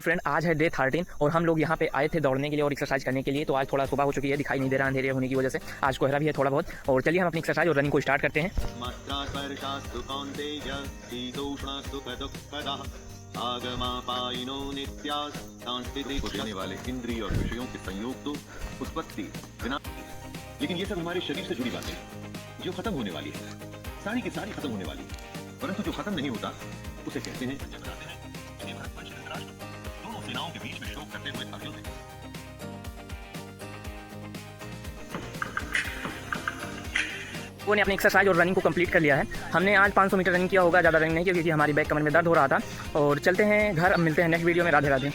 Friend आज है day 13 और हम लोग यहाँ पे आए थे दौड़ने के लिए और एक्सरसाइज करने के लिए। तो आज थोड़ा सुबह हो चुकी है, दिखाई नहीं दे रहा अंधेरे होने की वजह से। आज कोहरा भी है थोड़ा बहुत। और चलिए हम अपनी एक्सरसाइज और रनिंग को स्टार्ट करते हैं। होने वाले इंद्रिय और विषयों के संयोग तो उत्पत्ति विनाश, लेकिन ये सब हमारे शरीर से जुड़ी बातें हैं जो खत्म होने वाली है, सारी की सारी खत्म होने वाली है। परंतु जो खत्म नहीं होता उसे कहते हैं बनाते हैं। इन्हें भरतवंश और धृतराष्ट्र दोनों सेनाओं के बीच में शोक करते हुए अर्जुन ने वो ने अपनी एक्सरसाइज और रनिंग को कंप्लीट कर लिया है। हमने आज 500 मीटर रनिंग किया होगा, ज़्यादा रनिंग नहीं किया क्योंकि हमारी बैक कमर में दर्द हो रहा था। और चलते हैं घर, अब मिलते हैं नेक्स्ट वीडियो में। राधे राधे।